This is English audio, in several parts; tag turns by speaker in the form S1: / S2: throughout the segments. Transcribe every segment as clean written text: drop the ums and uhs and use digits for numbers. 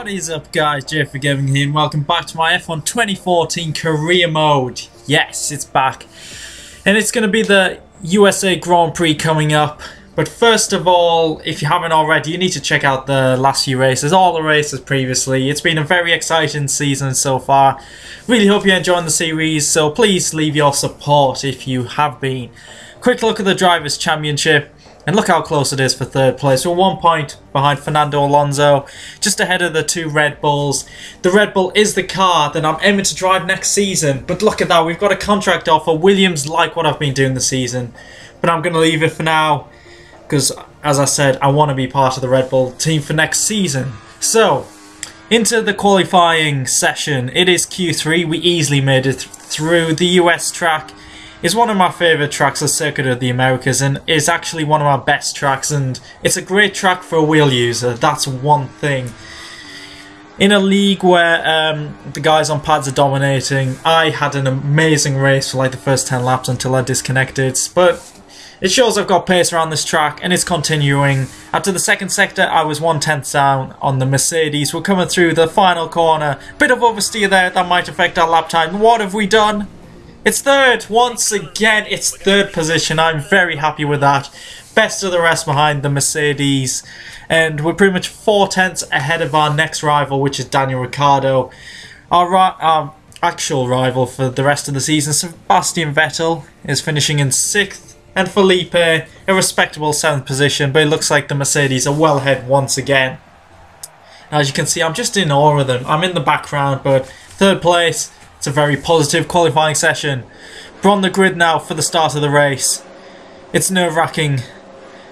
S1: What is up, guys? JayFerGaming here and welcome back to my F1 2014 career mode. Yes, it's back. And it's going to be the USA Grand Prix coming up. But first of all, if you haven't already, you need to check out the last few races, all the races previously. It's been a very exciting season so far. Really hope you're enjoying the series, so please leave your support if you have been. Quick look at the Drivers' Championship. And look how close it is for third place. We're 1 point behind Fernando Alonso, just ahead of the two Red Bulls. The Red Bull is the car that I'm aiming to drive next season. But look at that, we've got a contract offer. Williams like what I've been doing this season. But I'm going to leave it for now, because as I said, I want to be part of the Red Bull team for next season. So, into the qualifying session. It is Q3. We easily made it through. The US track is one of my favourite tracks, the Circuit of the Americas, and is actually one of my best tracks, and it's a great track for a wheel user. That's one thing. In a league where the guys on pads are dominating, I had an amazing race for like the first 10 laps until I disconnected, but it shows I've got pace around this track, and it's continuing. After the second sector, I was 1/10 down on the Mercedes. We're coming through the final corner. Bit of oversteer there, that might affect our lap time. What have we done? It's third! Once again, it's third position. I'm very happy with that. Best of the rest behind the Mercedes. And we're pretty much 4/10 ahead of our next rival, which is Daniel Ricciardo. Our actual rival for the rest of the season, Sebastian Vettel, is finishing in 6th. And Felipe, a respectable 7th position. But it looks like the Mercedes are well ahead once again. As you can see, I'm just in awe of them. I'm in the background, but third place. It's a very positive qualifying session. We're on the grid now for the start of the race. It's nerve-wracking.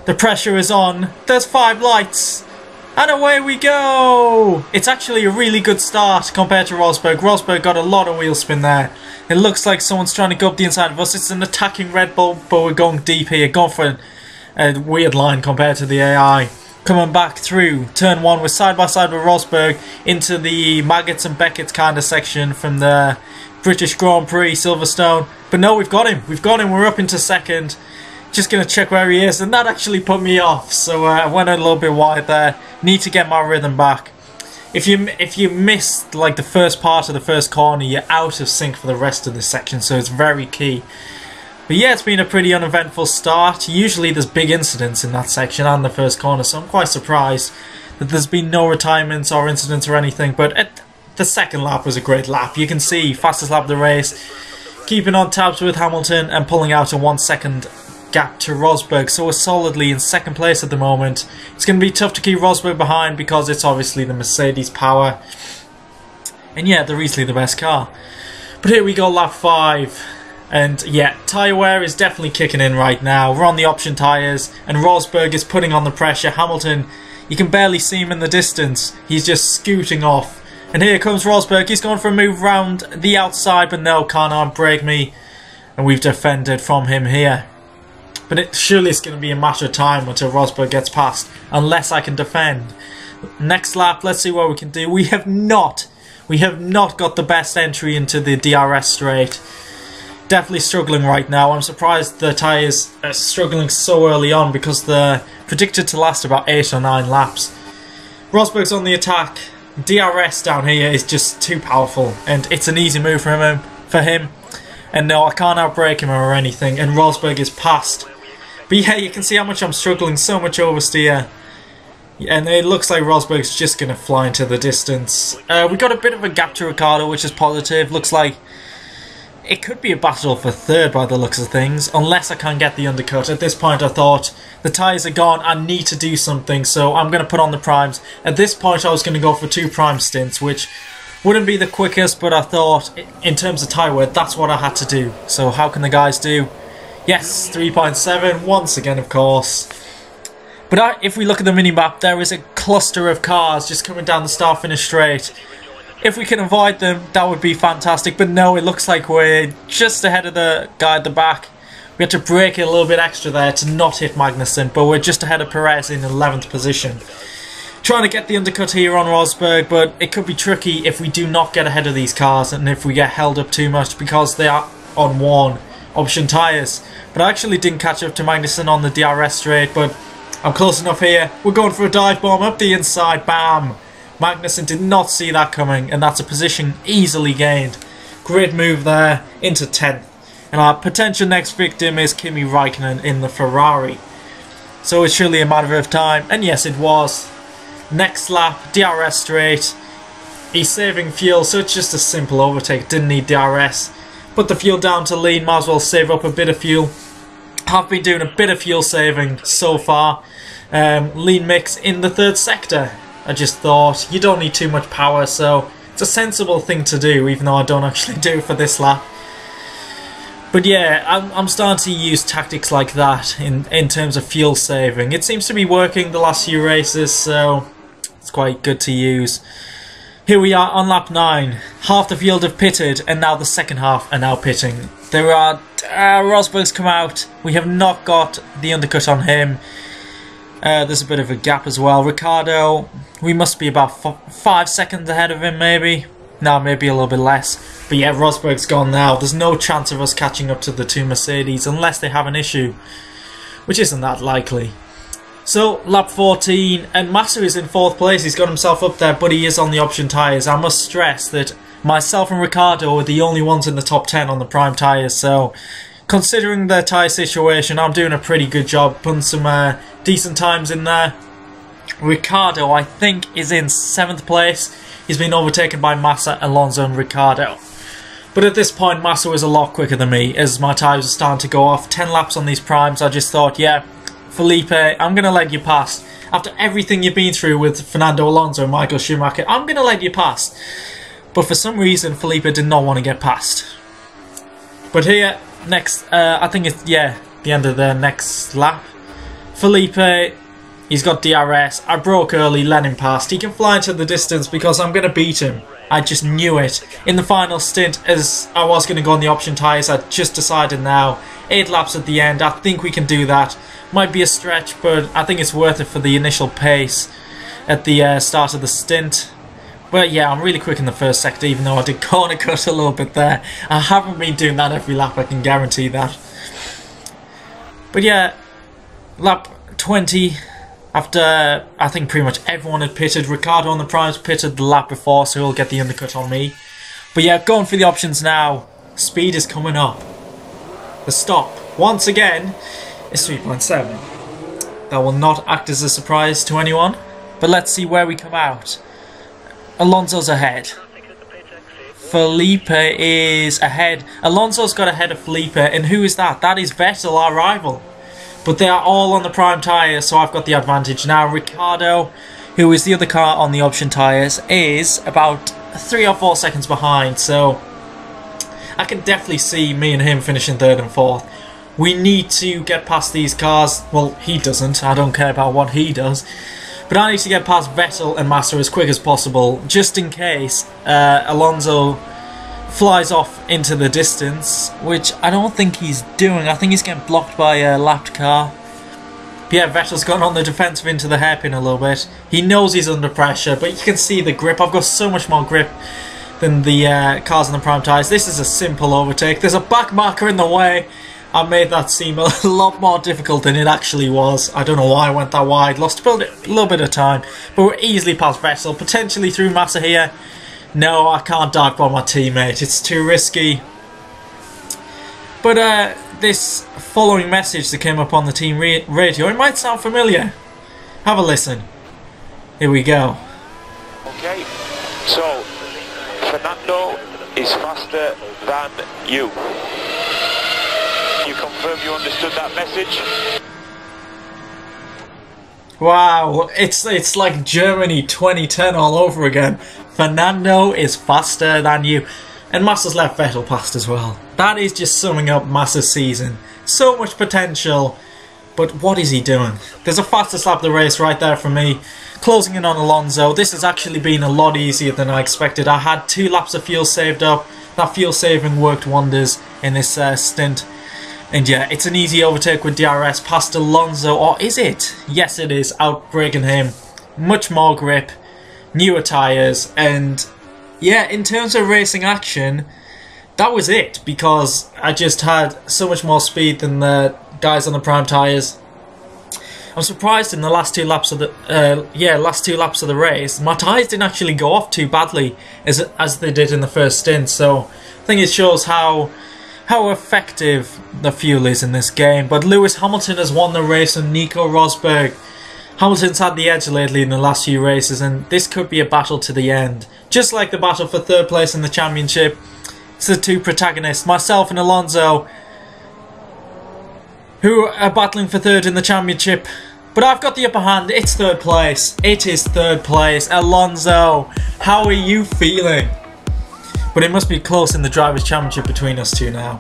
S1: The pressure is on. There's 5 lights. And away we go! It's actually a really good start compared to Rosberg. Rosberg got a lot of wheel spin there. It looks like someone's trying to go up the inside of us. It's an attacking Red Bull, but we're going deep here. Going for a weird line compared to the AI. Coming back through turn 1, we're side by side with Rosberg into the Maggots and Beckett's kind of section from the British Grand Prix Silverstone. But no, we've got him. We're up into 2nd. Just going to check where he is, and that actually put me off. So I went a little bit wide there. Need to get my rhythm back. If you missed like the first part of the first corner, you're out of sync for the rest of the section. So it's very key. But yeah, it's been a pretty uneventful start. Usually there's big incidents in that section and the first corner, so I'm quite surprised that there's been no retirements or incidents or anything. But the second lap was a great lap. You can see, fastest lap of the race. Keeping on tabs with Hamilton and pulling out a 1 second gap to Rosberg. So we're solidly in 2nd place at the moment. It's going to be tough to keep Rosberg behind because it's obviously the Mercedes power. And yeah, they're easily the best car. But here we go, lap 5. And yeah, tyre wear is definitely kicking in right now. We're on the option tyres and Rosberg is putting on the pressure. Hamilton, you can barely see him in the distance. He's just scooting off. And here comes Rosberg. He's going for a move round the outside, but no, can't break me. And we've defended from him here. But surely it's going to be a matter of time until Rosberg gets past, unless I can defend. Next lap, let's see what we can do. We have not got the best entry into the DRS straight. Definitely struggling right now. I'm surprised the tyres are struggling so early on because they're predicted to last about 8 or 9 laps. Rosberg's on the attack. DRS down here is just too powerful and it's an easy move for him. And no, I can't outbrake him or anything, and Rosberg is past. But yeah, you can see how much I'm struggling, so much oversteer. And it looks like Rosberg's just going to fly into the distance. We got a bit of a gap to Ricciardo, which is positive. Looks like it could be a battle for 3rd by the looks of things, unless I can get the undercut. At this point I thought, the tyres are gone, I need to do something, so I'm going to put on the primes. At this point I was going to go for 2 prime stints, which wouldn't be the quickest, but I thought, in terms of tyre wear, that's what I had to do. So how can the guys do? Yes, 3.7, once again of course. But if we look at the mini-map, there is a cluster of cars just coming down the start-finish straight. If we can avoid them, that would be fantastic. But no, it looks like we're just ahead of the guy at the back. We had to brake it a little bit extra there to not hit Magnussen, but we're just ahead of Perez in 11th position. Trying to get the undercut here on Rosberg, but it could be tricky if we do not get ahead of these cars and if we get held up too much because they are on 1 option tyres. But I actually didn't catch up to Magnussen on the DRS straight, but I'm close enough here. We're going for a dive bomb up the inside, bam! Magnussen did not see that coming, and that's a position easily gained. Great move there, into 10th. And our potential next victim is Kimi Raikkonen in the Ferrari. So it's surely a matter of time, and yes it was. Next lap, DRS straight. He's saving fuel, so it's just a simple overtake, didn't need DRS. Put the fuel down to lean, might as well save up a bit of fuel. Have been doing a bit of fuel saving so far. Lean mix in the 3rd sector. I just thought you don't need too much power, so it's a sensible thing to do, even though I don't actually do it for this lap. But yeah, I'm starting to use tactics like that in terms of fuel saving. It seems to be working the last few races, so it's quite good to use. Here we are on lap 9. Half the field have pitted, and now the second half are now pitting. There are Rosberg's come out. We have not got the undercut on him. There's a bit of a gap as well. Ricciardo, we must be about 5 seconds ahead of him, maybe. No, maybe a little bit less. But yeah, Rosberg's gone now. There's no chance of us catching up to the 2 Mercedes unless they have an issue, which isn't that likely. So, lap 14, and Massa is in 4th place. He's got himself up there, but he is on the option tyres. I must stress that myself and Ricciardo are the only ones in the top 10 on the prime tyres, so considering the tyre situation, I'm doing a pretty good job, putting some decent times in there. Ricciardo, I think, is in 7th place. He's been overtaken by Massa, Alonso and Ricciardo. But at this point, Massa was a lot quicker than me, as my tyres are starting to go off. 10 laps on these primes, I just thought, yeah, Felipe, I'm going to let you pass. After everything you've been through with Fernando Alonso and Michael Schumacher, I'm going to let you pass. But for some reason, Felipe did not want to get past. But here, next, I think it's, yeah, the end of the next lap. Felipe, he's got DRS. I broke early, let him past. He can fly into the distance because I'm going to beat him. I just knew it. In the final stint, as I was going to go on the option tyres, I just decided now. 8 laps at the end, I think we can do that. Might be a stretch, but I think it's worth it for the initial pace at the start of the stint. But yeah, I'm really quick in the 1st sector, even though I did corner cut a little bit there. I haven't been doing that every lap, I can guarantee that. But yeah, lap 20, after I think pretty much everyone had pitted. Ricciardo on the primes pitted the lap before, so he'll get the undercut on me. But yeah, going for the options now. Speed is coming up. The stop, once again, is 3.7. That will not act as a surprise to anyone, but let's see where we come out. Alonso's ahead. Felipe is ahead. Alonso's got ahead of Felipe, and who is that? That is Vettel, our rival. But they are all on the prime tyres, so I've got the advantage now. Ricciardo, who is the other car on the option tyres, is about 3 or 4 seconds behind, so I can definitely see me and him finishing 3rd and 4th. We need to get past these cars. Well, he doesn't. I don't care about what he does. But I need to get past Vettel and Massa as quick as possible, just in case Alonso flies off into the distance, which I don't think he's doing. I think he's getting blocked by a lapped car. But yeah, Vettel's gone on the defensive into the hairpin a little bit. He knows he's under pressure, but you can see the grip. I've got so much more grip than the cars on the prime tyres. This is a simple overtake. There's a back marker in the way. I made that seem a lot more difficult than it actually was. I don't know why I went that wide. Lost a little bit of time. But we're easily past Vettel. Potentially through Massa here. No, I can't dive by my teammate. It's too risky. But this following message that came up on the team radio, it might sound familiar. Have a listen. Here we go.
S2: Okay, so Fernando is faster than you. You confirm you understood that message?
S1: Wow, it's like Germany 2010 all over again. Fernando is faster than you. And Massa's left Vettel past as well. That is just summing up Massa's season. So much potential, but what is he doing? There's a fastest lap of the race right there for me. Closing in on Alonso. This has actually been a lot easier than I expected. I had 2 laps of fuel saved up. That fuel saving worked wonders in this stint. And yeah, it's an easy overtake with DRS past Alonso, or is it? Yes it is, outbraking him. Much more grip, newer tyres, and yeah, in terms of racing action, that was it, because I just had so much more speed than the guys on the prime tyres. I'm surprised in the last two laps of the race, my tyres didn't actually go off too badly as they did in the first stint. So I think it shows how effective the fuel is in this game. But Lewis Hamilton has won the race and Nico Rosberg. Hamilton's had the edge lately in the last few races, and this could be a battle to the end. Just like the battle for third place in the championship, it's the two protagonists, myself and Alonso, who are battling for third in the championship. But I've got the upper hand. It's third place. It is third place. Alonso, how are you feeling? But it must be close in the Drivers' Championship between us two now.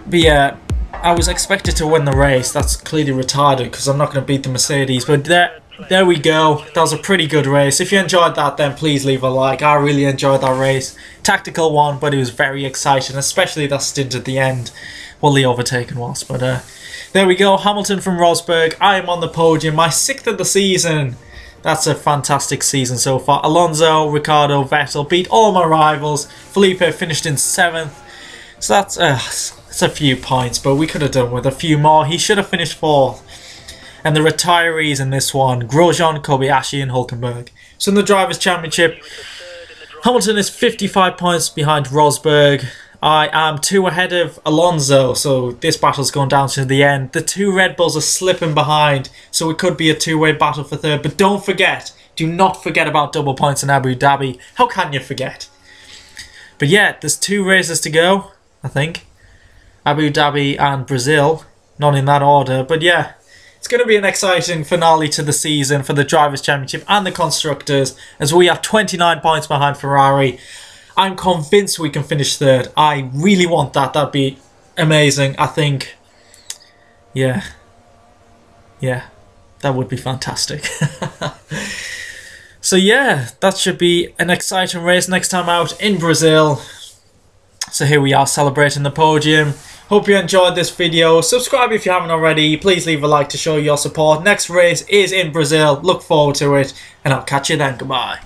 S1: But yeah, I was expected to win the race. That's clearly retarded because I'm not going to beat the Mercedes. But there we go. That was a pretty good race. If you enjoyed that, then please leave a like. I really enjoyed that race. Tactical one, but it was very exciting, especially that stint at the end. Well, the overtaking was. But there we go. Hamilton from Rosberg. I am on the podium. My 6th of the season. That's a fantastic season so far. Alonso, Ricciardo, Vettel beat all my rivals. Felipe finished in 7th. So that's a few points, but we could have done with a few more. He should have finished 4th. And the retirees in this one, Grosjean, Kobayashi and Hülkenberg. So in the Drivers' Championship, Hamilton is 55 points behind Rosberg. I am 2 ahead of Alonso, so this battle's going down to the end. The 2 Red Bulls are slipping behind, so it could be a 2-way battle for third. But don't forget, do not forget about double points in Abu Dhabi. How can you forget? But yeah, there's 2 races to go, I think. Abu Dhabi and Brazil, not in that order. But yeah, it's going to be an exciting finale to the season for the Drivers' Championship and the Constructors, as we are 29 points behind Ferrari. I'm convinced we can finish third. I really want that. That'd be amazing. I think, yeah, that would be fantastic. So yeah, that should be an exciting race next time out in Brazil. So here we are celebrating the podium. Hope you enjoyed this video. Subscribe if you haven't already. Please leave a like to show your support. Next race is in Brazil. Look forward to it, and I'll catch you then. Goodbye.